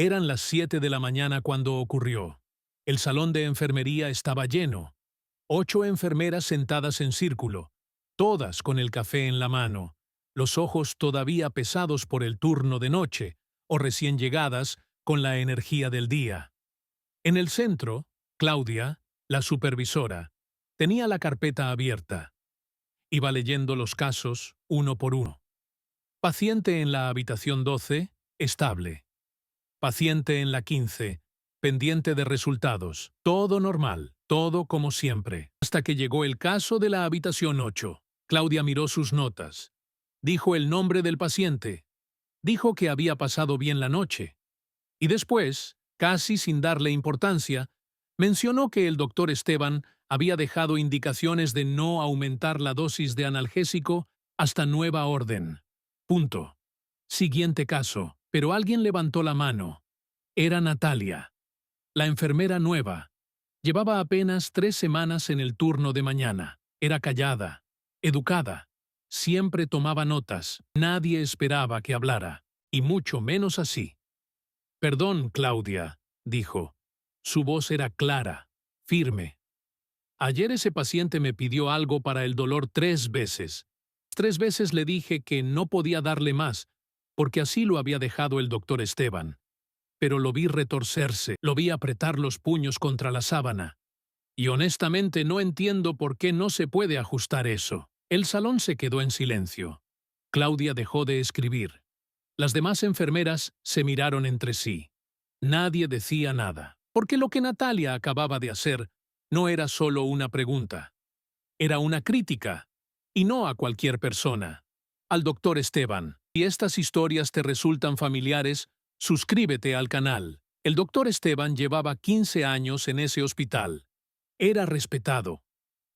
Eran las 7 de la mañana cuando ocurrió. El salón de enfermería estaba lleno. 8 enfermeras sentadas en círculo, todas con el café en la mano, los ojos todavía pesados por el turno de noche, o recién llegadas con la energía del día. En el centro, Claudia, la supervisora, tenía la carpeta abierta. Iba leyendo los casos uno por uno. Paciente en la habitación 12, estable. Paciente en la 15, pendiente de resultados. Todo normal, todo como siempre. Hasta que llegó el caso de la habitación 8. Claudia miró sus notas. Dijo el nombre del paciente. Dijo que había pasado bien la noche. Y después, casi sin darle importancia, mencionó que el doctor Esteban había dejado indicaciones de no aumentar la dosis de analgésico hasta nueva orden. Punto. Siguiente caso, pero alguien levantó la mano. Era Natalia, la enfermera nueva. Llevaba apenas 3 semanas en el turno de mañana. Era callada, educada. Siempre tomaba notas. Nadie esperaba que hablara, y mucho menos así. «Perdón, Claudia», dijo. Su voz era clara, firme. «Ayer ese paciente me pidió algo para el dolor 3 veces. 3 veces le dije que no podía darle más, porque así lo había dejado el doctor Esteban. Pero lo vi retorcerse, lo vi apretar los puños contra la sábana. Y honestamente no entiendo por qué no se puede ajustar eso». El salón se quedó en silencio. Claudia dejó de escribir. Las demás enfermeras se miraron entre sí. Nadie decía nada, porque lo que Natalia acababa de hacer no era solo una pregunta. Era una crítica, y no a cualquier persona. Al doctor Esteban. Si estas historias te resultan familiares, suscríbete al canal. El doctor Esteban llevaba 15 años en ese hospital. Era respetado,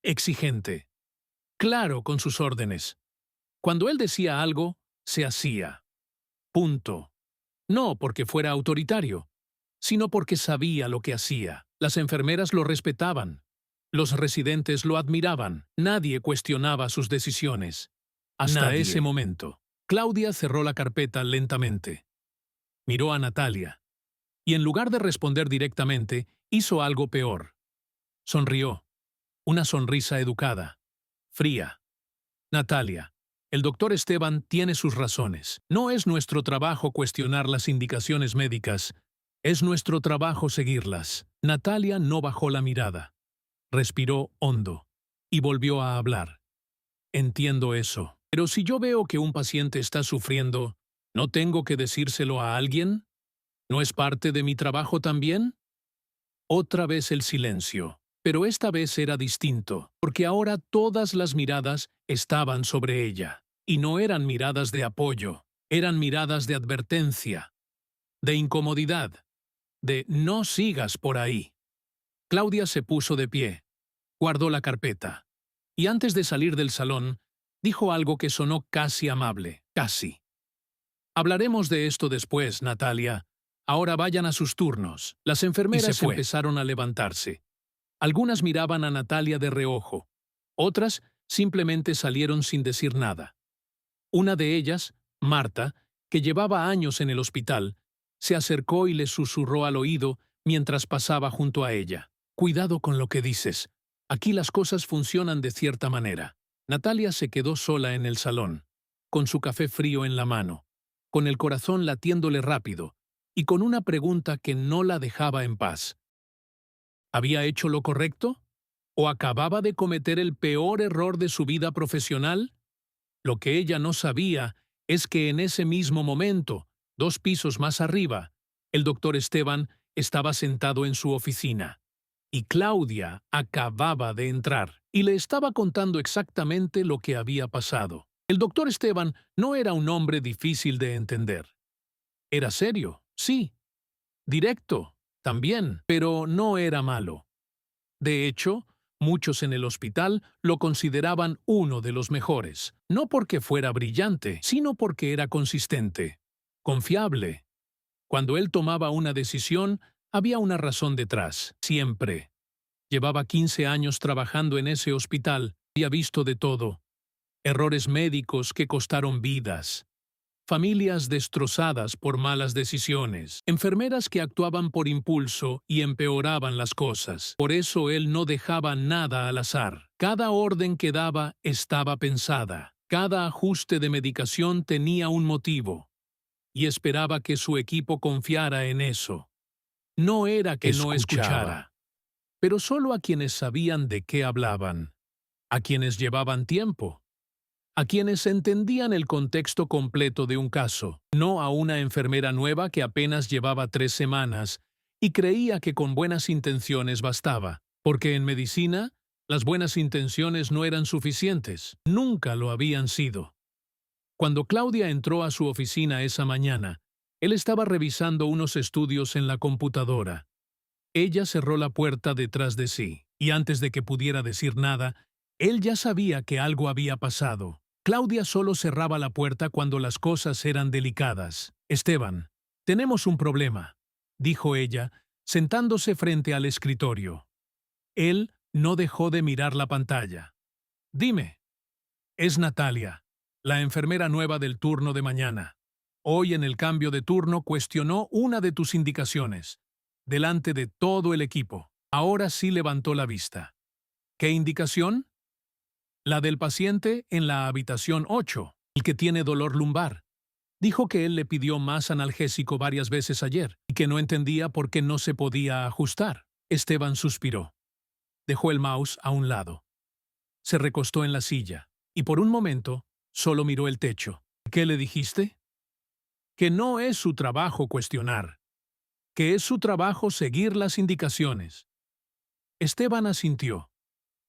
exigente, claro con sus órdenes. Cuando él decía algo, se hacía. Punto. No porque fuera autoritario, sino porque sabía lo que hacía. Las enfermeras lo respetaban. Los residentes lo admiraban. Nadie cuestionaba sus decisiones. Hasta ese momento. Claudia cerró la carpeta lentamente. Miró a Natalia. Y en lugar de responder directamente, hizo algo peor. Sonrió. Una sonrisa educada. Fría. «Natalia, el doctor Esteban tiene sus razones. No es nuestro trabajo cuestionar las indicaciones médicas. Es nuestro trabajo seguirlas». Natalia no bajó la mirada. Respiró hondo. Y volvió a hablar. «Entiendo eso. Pero si yo veo que un paciente está sufriendo, ¿no tengo que decírselo a alguien? ¿No es parte de mi trabajo también?» Otra vez el silencio. Pero esta vez era distinto, porque ahora todas las miradas estaban sobre ella. Y no eran miradas de apoyo, eran miradas de advertencia, de incomodidad, de «no sigas por ahí». Claudia se puso de pie, guardó la carpeta, y antes de salir del salón, dijo algo que sonó casi amable, casi. «Hablaremos de esto después, Natalia. Ahora vayan a sus turnos». Las enfermeras empezaron a levantarse. Algunas miraban a Natalia de reojo. Otras simplemente salieron sin decir nada. Una de ellas, Marta, que llevaba años en el hospital, se acercó y le susurró al oído mientras pasaba junto a ella. «Cuidado con lo que dices. Aquí las cosas funcionan de cierta manera». Natalia se quedó sola en el salón, con su café frío en la mano, con el corazón latiéndole rápido y con una pregunta que no la dejaba en paz. ¿Había hecho lo correcto? ¿O acababa de cometer el peor error de su vida profesional? Lo que ella no sabía es que en ese mismo momento, 2 pisos más arriba, el doctor Esteban estaba sentado en su oficina. Y Claudia acababa de entrar y le estaba contando exactamente lo que había pasado. El doctor Esteban no era un hombre difícil de entender. Era serio, sí. Directo, también, pero no era malo. De hecho, muchos en el hospital lo consideraban uno de los mejores, no porque fuera brillante, sino porque era consistente, confiable. Cuando él tomaba una decisión, había una razón detrás, siempre. Llevaba 15 años trabajando en ese hospital, había visto de todo. Errores médicos que costaron vidas. familias destrozadas por malas decisiones, enfermeras que actuaban por impulso y empeoraban las cosas. Por eso él no dejaba nada al azar. Cada orden que daba estaba pensada. Cada ajuste de medicación tenía un motivo. Y esperaba que su equipo confiara en eso. No era que no escuchara, pero solo a quienes sabían de qué hablaban, a quienes llevaban tiempo, a quienes entendían el contexto completo de un caso, no a una enfermera nueva que apenas llevaba 3 semanas y creía que con buenas intenciones bastaba, porque en medicina las buenas intenciones no eran suficientes, nunca lo habían sido. Cuando Claudia entró a su oficina esa mañana, él estaba revisando unos estudios en la computadora. Ella cerró la puerta detrás de sí, y antes de que pudiera decir nada, él ya sabía que algo había pasado. Claudia solo cerraba la puerta cuando las cosas eran delicadas. «Esteban, tenemos un problema», dijo ella, sentándose frente al escritorio. Él no dejó de mirar la pantalla. «Dime». «Es Natalia, la enfermera nueva del turno de mañana. Hoy en el cambio de turno cuestionó una de tus indicaciones, delante de todo el equipo. Ahora sí levantó la vista». «¿Qué indicación?» «La del paciente en la habitación 8, el que tiene dolor lumbar. Dijo que él le pidió más analgésico varias veces ayer y que no entendía por qué no se podía ajustar». Esteban suspiró. Dejó el mouse a un lado. Se recostó en la silla y por un momento solo miró el techo. «¿Qué le dijiste?» «Que no es su trabajo cuestionar, que es su trabajo seguir las indicaciones». Esteban asintió,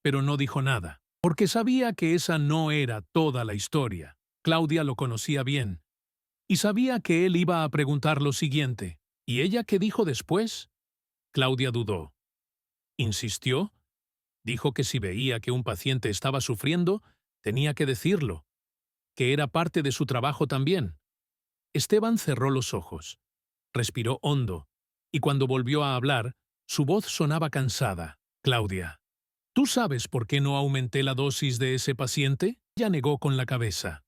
pero no dijo nada, porque sabía que esa no era toda la historia. Claudia lo conocía bien, y sabía que él iba a preguntar lo siguiente. ¿Y ella qué dijo después? Claudia dudó. ¿Insistió? Dijo que si veía que un paciente estaba sufriendo, tenía que decirlo, que era parte de su trabajo también. Esteban cerró los ojos, respiró hondo, y cuando volvió a hablar, su voz sonaba cansada. «Claudia, ¿tú sabes por qué no aumenté la dosis de ese paciente?». Ella negó con la cabeza.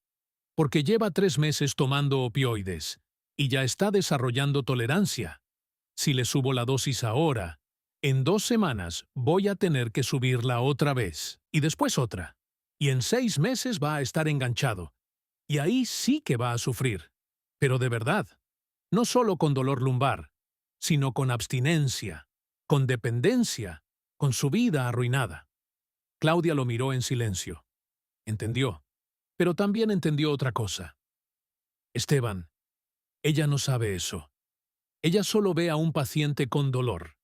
«Porque lleva 3 meses tomando opioides, y ya está desarrollando tolerancia. Si le subo la dosis ahora, en 2 semanas voy a tener que subirla otra vez, y después otra. Y en 6 meses va a estar enganchado. Y ahí sí que va a sufrir. Pero de verdad, no solo con dolor lumbar, sino con abstinencia, con dependencia, con su vida arruinada». Claudia lo miró en silencio. Entendió, pero también entendió otra cosa. «Esteban, ella no sabe eso. Ella solo ve a un paciente con dolor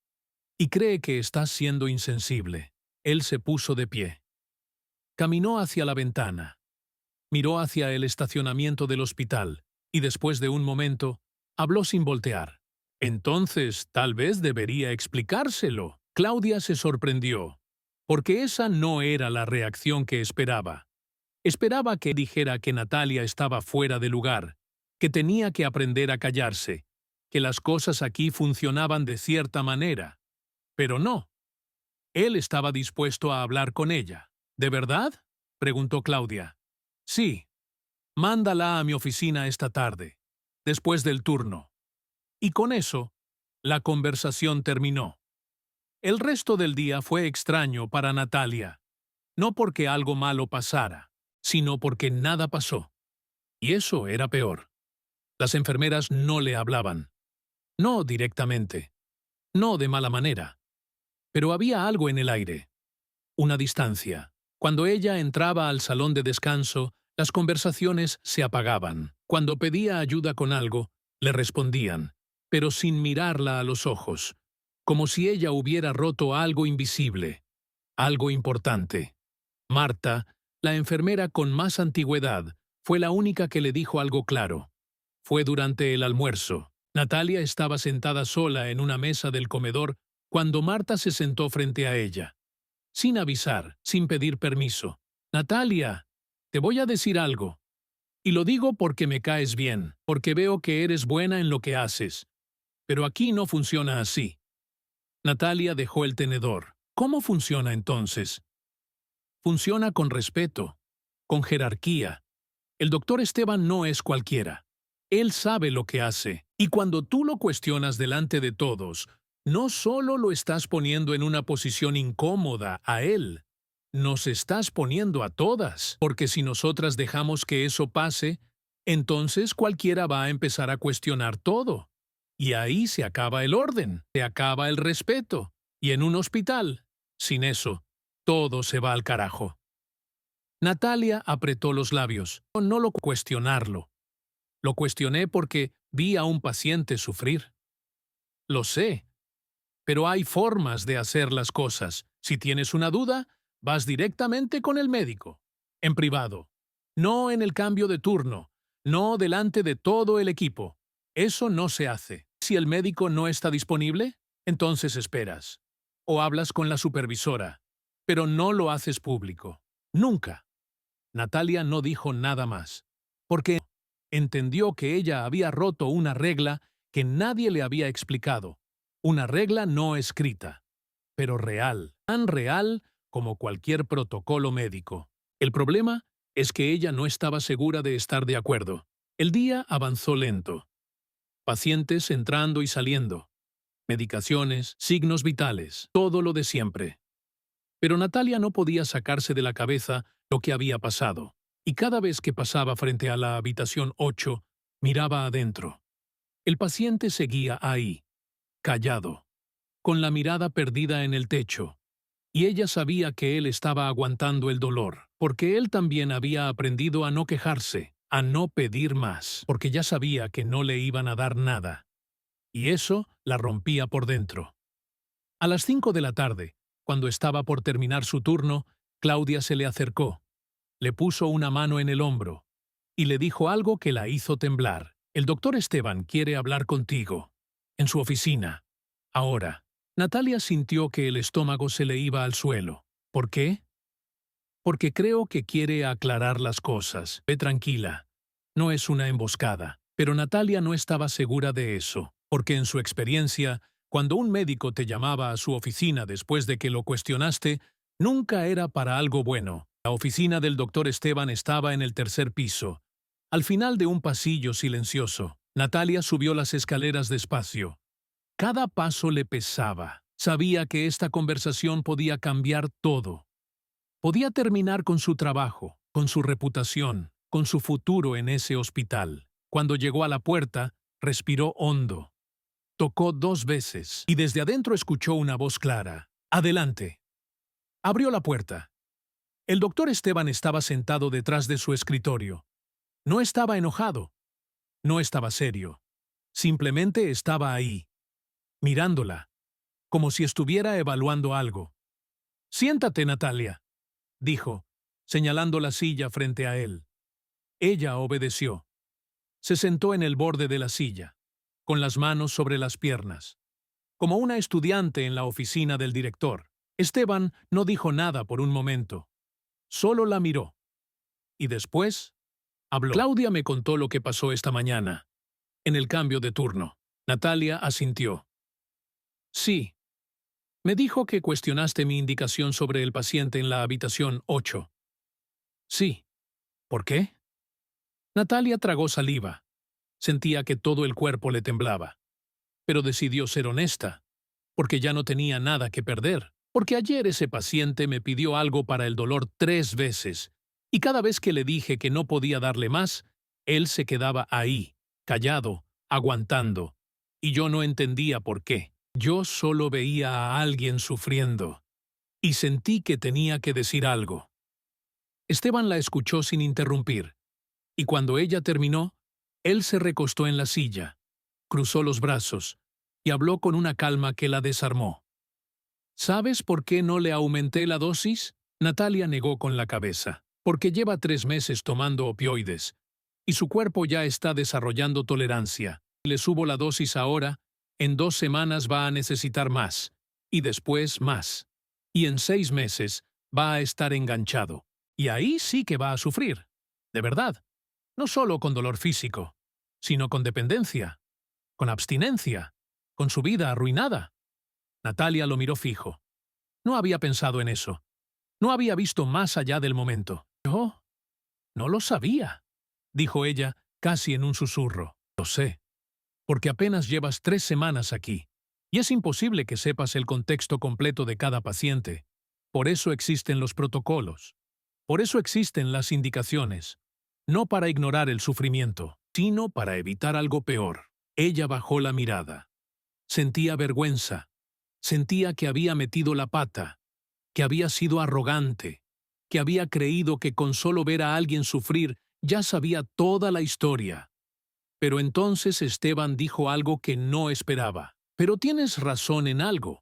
y cree que estás siendo insensible». Él se puso de pie. Caminó hacia la ventana. Miró hacia el estacionamiento del hospital y después de un momento, habló sin voltear. «Entonces, tal vez debería explicárselo». Claudia se sorprendió, porque esa no era la reacción que esperaba. Esperaba que dijera que Natalia estaba fuera de lugar, que tenía que aprender a callarse, que las cosas aquí funcionaban de cierta manera. Pero no. Él estaba dispuesto a hablar con ella. «¿De verdad?», preguntó Claudia. «Sí. Mándala a mi oficina esta tarde, después del turno». Y con eso, la conversación terminó. El resto del día fue extraño para Natalia, no porque algo malo pasara, sino porque nada pasó. Y eso era peor. Las enfermeras no le hablaban. No directamente. No de mala manera. Pero había algo en el aire. Una distancia. Cuando ella entraba al salón de descanso, las conversaciones se apagaban. Cuando pedía ayuda con algo, le respondían, pero sin mirarla a los ojos, como si ella hubiera roto algo invisible, algo importante. Marta, la enfermera con más antigüedad, fue la única que le dijo algo claro. Fue durante el almuerzo. Natalia estaba sentada sola en una mesa del comedor cuando Marta se sentó frente a ella. Sin avisar, sin pedir permiso. «Natalia, te voy a decir algo. Y lo digo porque me caes bien, porque veo que eres buena en lo que haces. Pero aquí no funciona así». Natalia dejó el tenedor. «¿Cómo funciona entonces?». «Funciona con respeto, con jerarquía. El doctor Esteban no es cualquiera. Él sabe lo que hace. Y cuando tú lo cuestionas delante de todos, no solo lo estás poniendo en una posición incómoda a él, nos estás poniendo a todas. Porque si nosotras dejamos que eso pase, entonces cualquiera va a empezar a cuestionar todo. Y ahí se acaba el orden, se acaba el respeto. Y en un hospital, sin eso, todo se va al carajo. Natalia apretó los labios. No lo cuestionarlo. Lo cuestioné porque vi a un paciente sufrir. Lo sé, pero hay formas de hacer las cosas. Si tienes una duda, vas directamente con el médico, en privado. No en el cambio de turno, no delante de todo el equipo. Eso no se hace. Si el médico no está disponible, entonces esperas. O hablas con la supervisora, pero no lo haces público. Nunca. Natalia no dijo nada más, porque entendió que ella había roto una regla que nadie le había explicado. Una regla no escrita, pero real, tan real como cualquier protocolo médico. El problema es que ella no estaba segura de estar de acuerdo. El día avanzó lento. Pacientes entrando y saliendo. Medicaciones, signos vitales, todo lo de siempre. Pero Natalia no podía sacarse de la cabeza lo que había pasado. Y cada vez que pasaba frente a la habitación 8, miraba adentro. El paciente seguía ahí, callado, con la mirada perdida en el techo. Y ella sabía que él estaba aguantando el dolor, porque él también había aprendido a no quejarse, a no pedir más, porque ya sabía que no le iban a dar nada. Y eso la rompía por dentro. A las 5 de la tarde, cuando estaba por terminar su turno, Claudia se le acercó, le puso una mano en el hombro y le dijo algo que la hizo temblar. El doctor Esteban quiere hablar contigo, en su oficina. Ahora. Natalia sintió que el estómago se le iba al suelo. ¿Por qué? Porque creo que quiere aclarar las cosas. Ve tranquila. No es una emboscada. Pero Natalia no estaba segura de eso, porque en su experiencia, cuando un médico te llamaba a su oficina después de que lo cuestionaste, nunca era para algo bueno. La oficina del doctor Esteban estaba en el tercer piso, al final de un pasillo silencioso. Natalia subió las escaleras despacio. Cada paso le pesaba. Sabía que esta conversación podía cambiar todo. Podía terminar con su trabajo, con su reputación, con su futuro en ese hospital. Cuando llegó a la puerta, respiró hondo. Tocó 2 veces y desde adentro escuchó una voz clara. «Adelante». Abrió la puerta. El doctor Esteban estaba sentado detrás de su escritorio. No estaba enojado. No estaba serio. Simplemente estaba ahí, mirándola, como si estuviera evaluando algo. «Siéntate, Natalia», dijo, señalando la silla frente a él. Ella obedeció. Se sentó en el borde de la silla, con las manos sobre las piernas, como una estudiante en la oficina del director. Esteban no dijo nada por un momento. Solo la miró. Y después habló. «Claudia me contó lo que pasó esta mañana, en el cambio de turno». Natalia asintió. «Sí. Me dijo que cuestionaste mi indicación sobre el paciente en la habitación 8. «Sí. ¿Por qué?» Natalia tragó saliva. Sentía que todo el cuerpo le temblaba. Pero decidió ser honesta, porque ya no tenía nada que perder. Porque ayer ese paciente me pidió algo para el dolor 3 veces, y cada vez que le dije que no podía darle más, él se quedaba ahí, callado, aguantando. Y yo no entendía por qué. Yo solo veía a alguien sufriendo. Y sentí que tenía que decir algo. Esteban la escuchó sin interrumpir. Y cuando ella terminó, él se recostó en la silla, cruzó los brazos y habló con una calma que la desarmó. «¿Sabes por qué no le aumenté la dosis?» Natalia negó con la cabeza. «Porque lleva 3 meses tomando opioides y su cuerpo ya está desarrollando tolerancia. Si le subo la dosis ahora, en 2 semanas va a necesitar más, y después más. Y en 6 meses va a estar enganchado. Y ahí sí que va a sufrir. De verdad. No solo con dolor físico, sino con dependencia, con abstinencia, con su vida arruinada». Natalia lo miró fijo. No había pensado en eso. No había visto más allá del momento. «Yo no lo sabía», dijo ella, casi en un susurro. Lo sé, porque apenas llevas 3 semanas aquí, y es imposible que sepas el contexto completo de cada paciente. Por eso existen los protocolos. Por eso existen las indicaciones. No para ignorar el sufrimiento, sino para evitar algo peor. Ella bajó la mirada. Sentía vergüenza. Sentía que había metido la pata, que había sido arrogante, que había creído que con solo ver a alguien sufrir ya sabía toda la historia. Pero entonces Esteban dijo algo que no esperaba. Pero tienes razón en algo.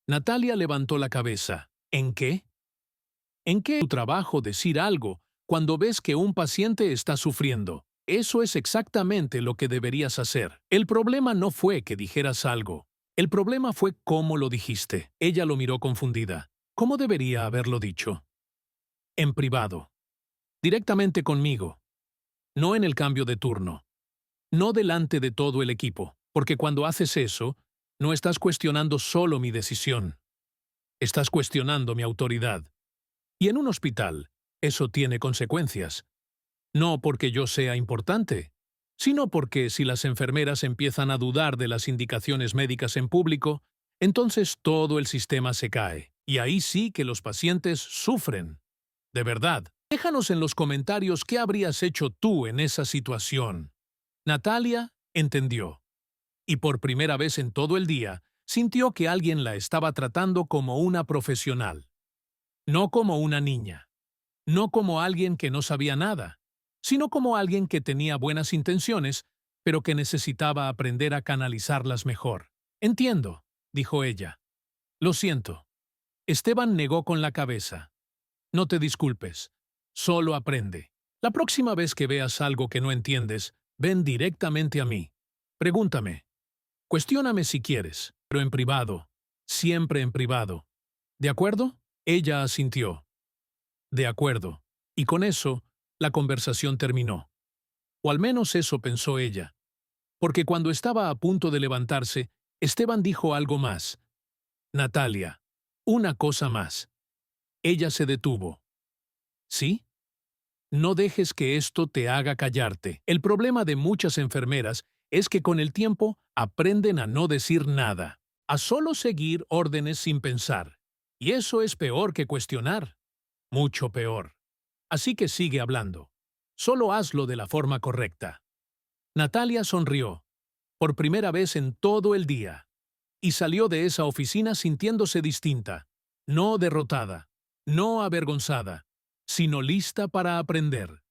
Natalia levantó la cabeza. ¿En qué? ¿En qué es tu trabajo decir algo cuando ves que un paciente está sufriendo? Eso es exactamente lo que deberías hacer. El problema no fue que dijeras algo. El problema fue cómo lo dijiste. Ella lo miró confundida. ¿Cómo debería haberlo dicho? En privado. Directamente conmigo. No en el cambio de turno. No delante de todo el equipo. Porque cuando haces eso, no estás cuestionando solo mi decisión. Estás cuestionando mi autoridad. Y en un hospital, eso tiene consecuencias. No porque yo sea importante, sino porque si las enfermeras empiezan a dudar de las indicaciones médicas en público, entonces todo el sistema se cae. Y ahí sí que los pacientes sufren. De verdad. Déjanos en los comentarios qué habrías hecho tú en esa situación. Natalia entendió. Y por primera vez en todo el día, sintió que alguien la estaba tratando como una profesional. No como una niña. No como alguien que no sabía nada, sino como alguien que tenía buenas intenciones, pero que necesitaba aprender a canalizarlas mejor. Entiendo, dijo ella. Lo siento. Esteban negó con la cabeza. No te disculpes. Solo aprende. La próxima vez que veas algo que no entiendes, ven directamente a mí. Pregúntame. Cuestióname si quieres, pero en privado. Siempre en privado. ¿De acuerdo? Ella asintió. De acuerdo. Y con eso, la conversación terminó. O al menos eso pensó ella. Porque cuando estaba a punto de levantarse, Esteban dijo algo más. Natalia, una cosa más. Ella se detuvo. ¿Sí? No dejes que esto te haga callarte. El problema de muchas enfermeras es que con el tiempo aprenden a no decir nada, a solo seguir órdenes sin pensar. Y eso es peor que cuestionar. Mucho peor. Así que sigue hablando. Solo hazlo de la forma correcta. Natalia sonrió, por primera vez en todo el día, y salió de esa oficina sintiéndose distinta, no derrotada, no avergonzada, sino lista para aprender.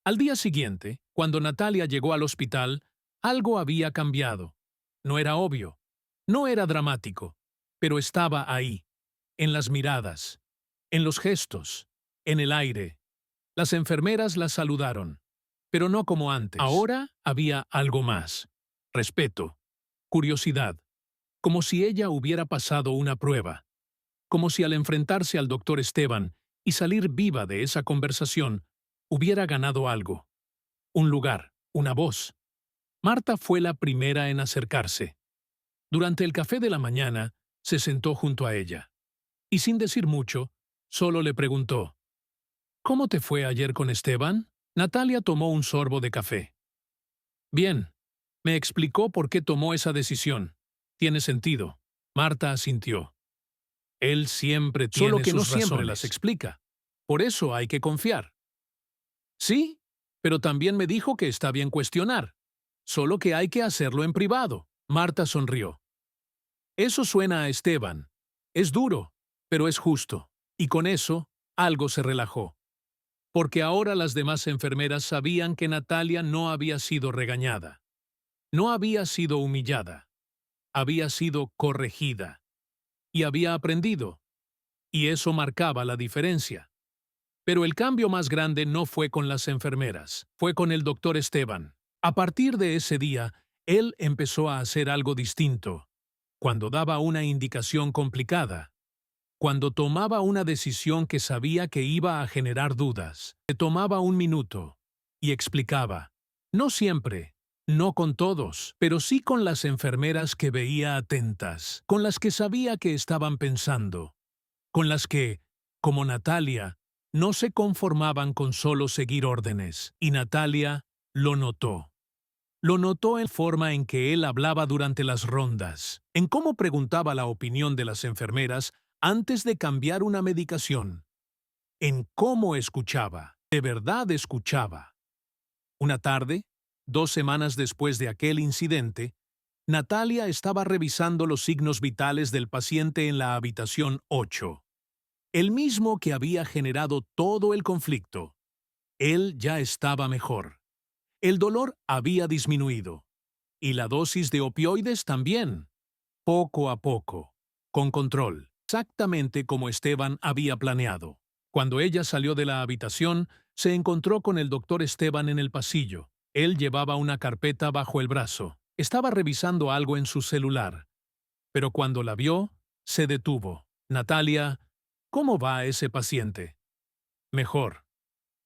Al día siguiente, cuando Natalia llegó al hospital, algo había cambiado. No era obvio, no era dramático, pero estaba ahí, en las miradas, en los gestos, en el aire. Las enfermeras la saludaron, pero no como antes. Ahora había algo más. Respeto, curiosidad, como si ella hubiera pasado una prueba, como si al enfrentarse al doctor Esteban y salir viva de esa conversación, hubiera ganado algo. Un lugar, una voz. Marta fue la primera en acercarse. Durante el café de la mañana, se sentó junto a ella. Y sin decir mucho, solo le preguntó, ¿cómo te fue ayer con Esteban? Natalia tomó un sorbo de café. Bien. Me explicó por qué tomó esa decisión. Tiene sentido. Marta asintió. Él siempre tiene Solo que no sus siempre razones. las Explica. Por eso hay que confiar. Sí, pero también me dijo que está bien cuestionar. Solo que hay que hacerlo en privado. Marta sonrió. Eso suena a Esteban. Es duro, pero es justo. Y con eso, algo se relajó. Porque ahora las demás enfermeras sabían que Natalia no había sido regañada. No había sido humillada. Había sido corregida. Y había aprendido. Y eso marcaba la diferencia. Pero el cambio más grande no fue con las enfermeras, fue con el doctor Esteban. A partir de ese día, él empezó a hacer algo distinto. Cuando daba una indicación complicada, cuando tomaba una decisión que sabía que iba a generar dudas, se tomaba un minuto y explicaba. No siempre, no con todos, pero sí con las enfermeras que veía atentas, con las que sabía que estaban pensando, con las que, como Natalia, no se conformaban con solo seguir órdenes, y Natalia lo notó. Lo notó en la forma en que él hablaba durante las rondas, en cómo preguntaba la opinión de las enfermeras antes de cambiar una medicación, en cómo escuchaba, de verdad escuchaba. Una tarde, 2 semanas después de aquel incidente, Natalia estaba revisando los signos vitales del paciente en la habitación 8, el mismo que había generado todo el conflicto. Él ya estaba mejor. El dolor había disminuido. Y la dosis de opioides también, poco a poco, con control, exactamente como Esteban había planeado. Cuando ella salió de la habitación, se encontró con el doctor Esteban en el pasillo. Él llevaba una carpeta bajo el brazo. Estaba revisando algo en su celular. Pero cuando la vio, se detuvo. Natalia, ¿cómo va ese paciente? Mejor.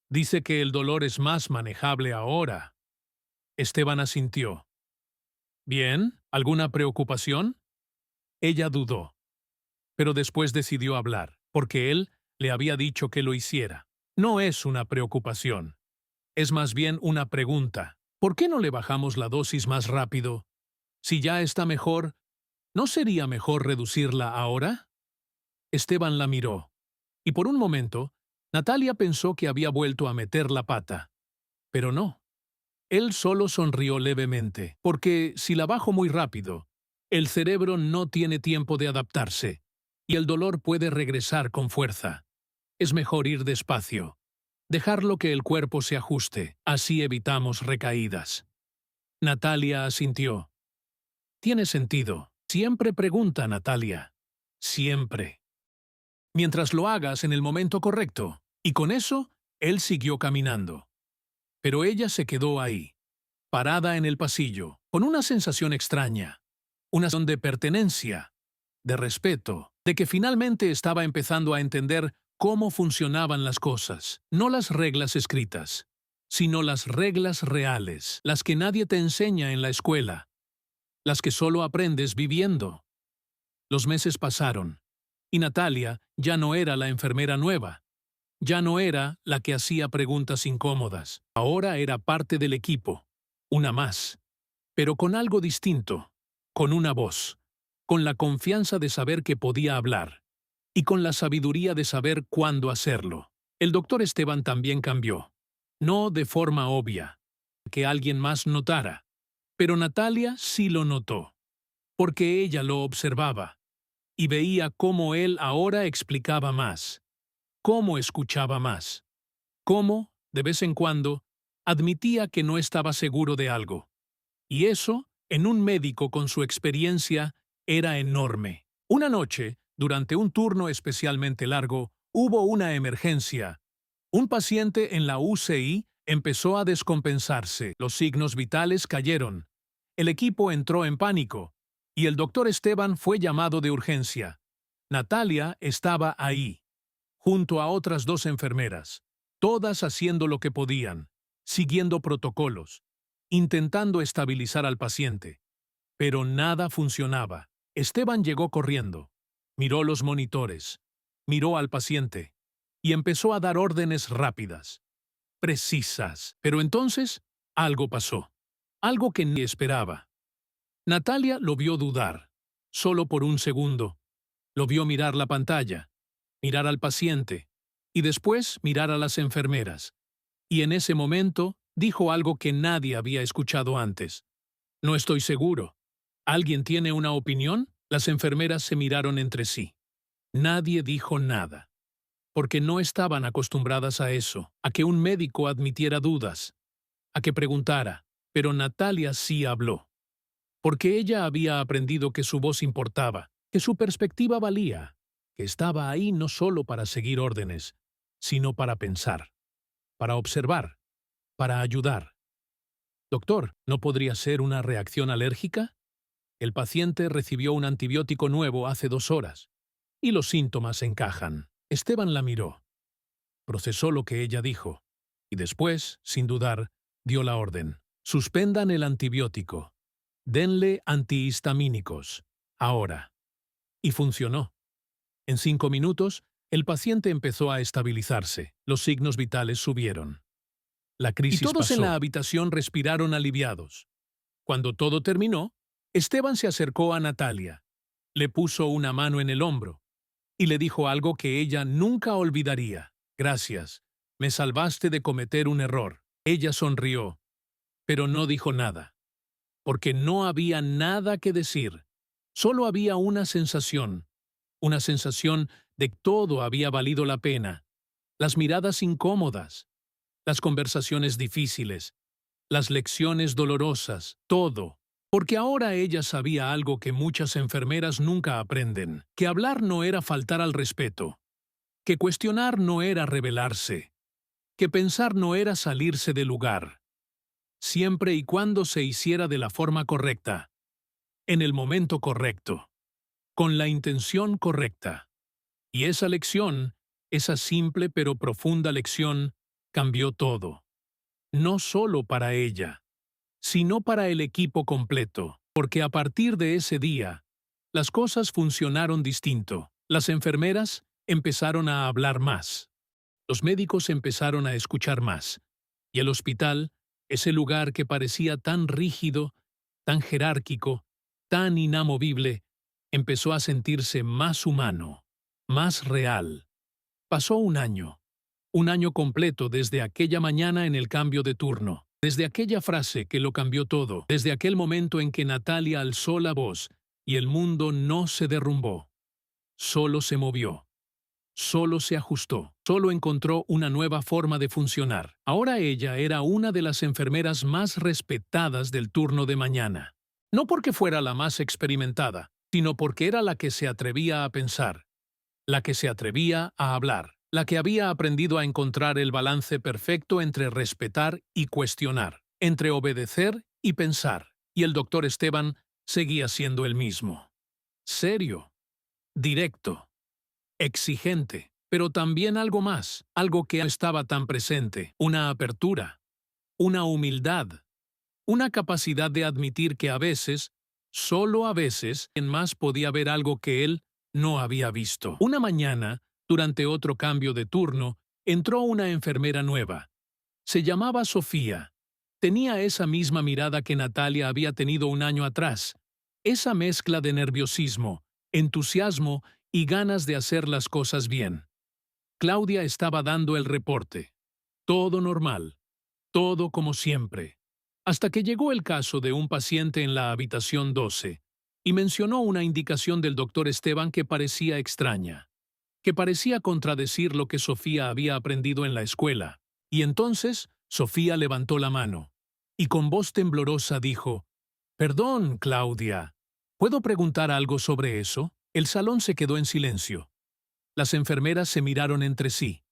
Dice que el dolor es más manejable ahora. Esteban asintió. Bien, ¿alguna preocupación? Ella dudó, pero después decidió hablar, porque él le había dicho que lo hiciera. No es una preocupación. Es más bien una pregunta. ¿Por qué no le bajamos la dosis más rápido? Si ya está mejor, ¿no sería mejor reducirla ahora? Esteban la miró, y por un momento, Natalia pensó que había vuelto a meter la pata. Pero no. Él solo sonrió levemente, porque si la bajo muy rápido, el cerebro no tiene tiempo de adaptarse, y el dolor puede regresar con fuerza. Es mejor ir despacio, dejarlo que el cuerpo se ajuste, así evitamos recaídas. Natalia asintió. Tiene sentido. Siempre pregunta, Natalia. Siempre. Mientras lo hagas en el momento correcto. Y con eso, él siguió caminando. Pero ella se quedó ahí, parada en el pasillo, con una sensación extraña, una sensación de pertenencia, de respeto, de que finalmente estaba empezando a entender cómo funcionaban las cosas, no las reglas escritas, sino las reglas reales, las que nadie te enseña en la escuela, las que solo aprendes viviendo. Los meses pasaron, y Natalia ya no era la enfermera nueva. Ya no era la que hacía preguntas incómodas. Ahora era parte del equipo, una más, pero con algo distinto, con una voz, con la confianza de saber que podía hablar, y con la sabiduría de saber cuándo hacerlo. El doctor Esteban también cambió. No de forma obvia, que alguien más notara, pero Natalia sí lo notó, porque ella lo observaba, y veía cómo él ahora explicaba más, cómo escuchaba más, cómo, de vez en cuando, admitía que no estaba seguro de algo. Y eso, en un médico con su experiencia, era enorme. Una noche, durante un turno especialmente largo, hubo una emergencia. Un paciente en la UCI empezó a descompensarse, los signos vitales cayeron. El equipo entró en pánico, y el doctor Esteban fue llamado de urgencia. Natalia estaba ahí, junto a otras 2 enfermeras, todas haciendo lo que podían, siguiendo protocolos, intentando estabilizar al paciente. Pero nada funcionaba. Esteban llegó corriendo, miró los monitores, miró al paciente, y empezó a dar órdenes rápidas, precisas. Pero entonces, algo pasó, algo que ni esperaba. Natalia lo vio dudar, solo por un segundo. Lo vio mirar la pantalla, mirar al paciente, y después mirar a las enfermeras. Y en ese momento dijo algo que nadie había escuchado antes. No estoy seguro. ¿Alguien tiene una opinión? Las enfermeras se miraron entre sí. Nadie dijo nada, porque no estaban acostumbradas a eso, a que un médico admitiera dudas, a que preguntara, pero Natalia sí habló, porque ella había aprendido que su voz importaba, que su perspectiva valía, que estaba ahí no solo para seguir órdenes, sino para pensar, para observar, para ayudar. Doctor, ¿no podría ser una reacción alérgica? El paciente recibió un antibiótico nuevo hace 2 horas, y los síntomas encajan. Esteban la miró, procesó lo que ella dijo, y después, sin dudar, dio la orden. Suspendan el antibiótico. Denle antihistamínicos. Ahora. Y funcionó. En 5 minutos, el paciente empezó a estabilizarse. Los signos vitales subieron. La crisis pasó. Y todos en la habitación respiraron aliviados. Cuando todo terminó, Esteban se acercó a Natalia, le puso una mano en el hombro y le dijo algo que ella nunca olvidaría. Gracias, me salvaste de cometer un error. Ella sonrió, pero no dijo nada, porque no había nada que decir. Solo había una sensación de que todo había valido la pena. Las miradas incómodas, las conversaciones difíciles, las lecciones dolorosas, todo. Porque ahora ella sabía algo que muchas enfermeras nunca aprenden, que hablar no era faltar al respeto, que cuestionar no era rebelarse, que pensar no era salirse del lugar, siempre y cuando se hiciera de la forma correcta, en el momento correcto, con la intención correcta. Y esa lección, esa simple pero profunda lección, cambió todo. No solo para ella, sino para el equipo completo. Porque a partir de ese día, las cosas funcionaron distinto. Las enfermeras empezaron a hablar más. Los médicos empezaron a escuchar más. Y el hospital, ese lugar que parecía tan rígido, tan jerárquico, tan inamovible, empezó a sentirse más humano, más real. Pasó un año completo desde aquella mañana en el cambio de turno, desde aquella frase que lo cambió todo, desde aquel momento en que Natalia alzó la voz y el mundo no se derrumbó, solo se movió, solo se ajustó, solo encontró una nueva forma de funcionar. Ahora ella era una de las enfermeras más respetadas del turno de mañana. No porque fuera la más experimentada, sino porque era la que se atrevía a pensar, la que se atrevía a hablar, la que había aprendido a encontrar el balance perfecto entre respetar y cuestionar, entre obedecer y pensar. Y el doctor Esteban seguía siendo el mismo. Serio, directo, exigente, pero también algo más, algo que no estaba tan presente, una apertura, una humildad, una capacidad de admitir que a veces, solo a veces, en más podía ver algo que él no había visto. Una mañana, durante otro cambio de turno, entró una enfermera nueva. Se llamaba Sofía. Tenía esa misma mirada que Natalia había tenido un año atrás, esa mezcla de nerviosismo, entusiasmo y ganas de hacer las cosas bien. Claudia estaba dando el reporte. Todo normal, todo como siempre. Hasta que llegó el caso de un paciente en la habitación 12 y mencionó una indicación del doctor Esteban que parecía extraña, que parecía contradecir lo que Sofía había aprendido en la escuela. Y entonces Sofía levantó la mano y con voz temblorosa dijo: «Perdón, Claudia, ¿puedo preguntar algo sobre eso?». El salón se quedó en silencio. Las enfermeras se miraron entre sí.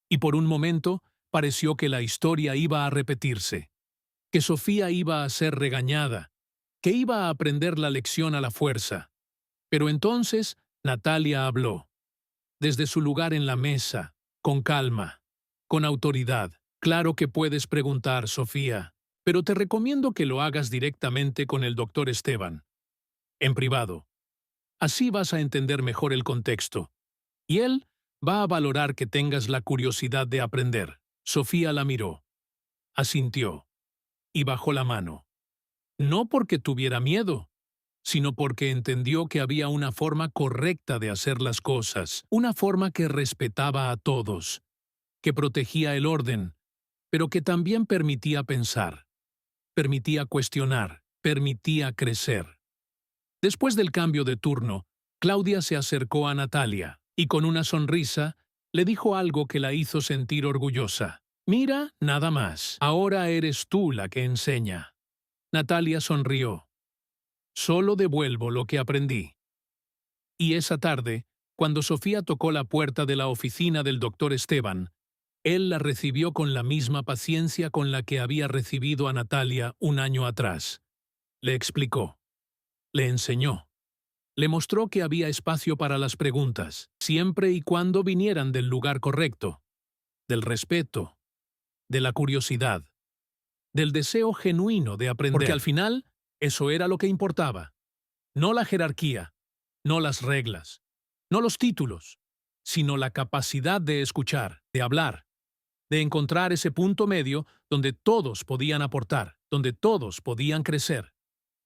Y por un momento pareció que la historia iba a repetirse, que Sofía iba a ser regañada, que iba a aprender la lección a la fuerza. Pero entonces Natalia habló, desde su lugar en la mesa, con calma, con autoridad. «Claro que puedes preguntar, Sofía, pero te recomiendo que lo hagas directamente con el doctor Esteban, en privado. Así vas a entender mejor el contexto, y él va a valorar que tengas la curiosidad de aprender». Sofía la miró, asintió y bajó la mano. No porque tuviera miedo, sino porque entendió que había una forma correcta de hacer las cosas, una forma que respetaba a todos, que protegía el orden, pero que también permitía pensar, permitía cuestionar, permitía crecer. Después del cambio de turno, Claudia se acercó a Natalia y con una sonrisa le dijo algo que la hizo sentir orgullosa. «Mira, nada más. Ahora eres tú la que enseña». Natalia sonrió. «Solo devuelvo lo que aprendí». Y esa tarde, cuando Sofía tocó la puerta de la oficina del doctor Esteban, él la recibió con la misma paciencia con la que había recibido a Natalia un año atrás. Le explicó, le enseñó, le mostró que había espacio para las preguntas, siempre y cuando vinieran del lugar correcto, del respeto, de la curiosidad, del deseo genuino de aprender. Porque al final, eso era lo que importaba. No la jerarquía, no las reglas, no los títulos, sino la capacidad de escuchar, de hablar, de encontrar ese punto medio donde todos podían aportar, donde todos podían crecer,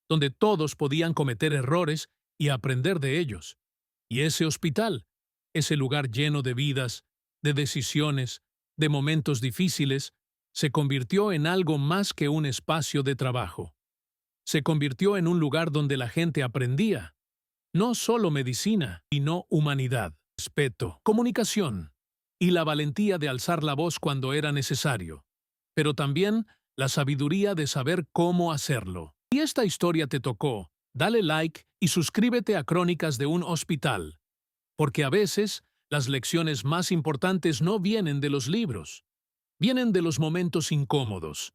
donde todos podían cometer errores y aprender de ellos. Y ese hospital, ese lugar lleno de vidas, de decisiones, de momentos difíciles, se convirtió en algo más que un espacio de trabajo. Se convirtió en un lugar donde la gente aprendía, no solo medicina, sino humanidad, respeto, comunicación y la valentía de alzar la voz cuando era necesario, pero también la sabiduría de saber cómo hacerlo. Si esta historia te tocó, dale like y suscríbete a Crónicas de un Hospital, porque a veces las lecciones más importantes no vienen de los libros, vienen de los momentos incómodos,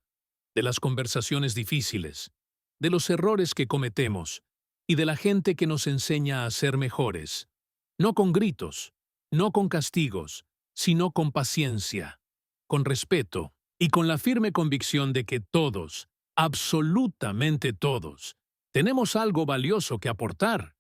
de las conversaciones difíciles, de los errores que cometemos y de la gente que nos enseña a ser mejores. No con gritos, no con castigos, sino con paciencia, con respeto y con la firme convicción de que todos, absolutamente todos, tenemos algo valioso que aportar.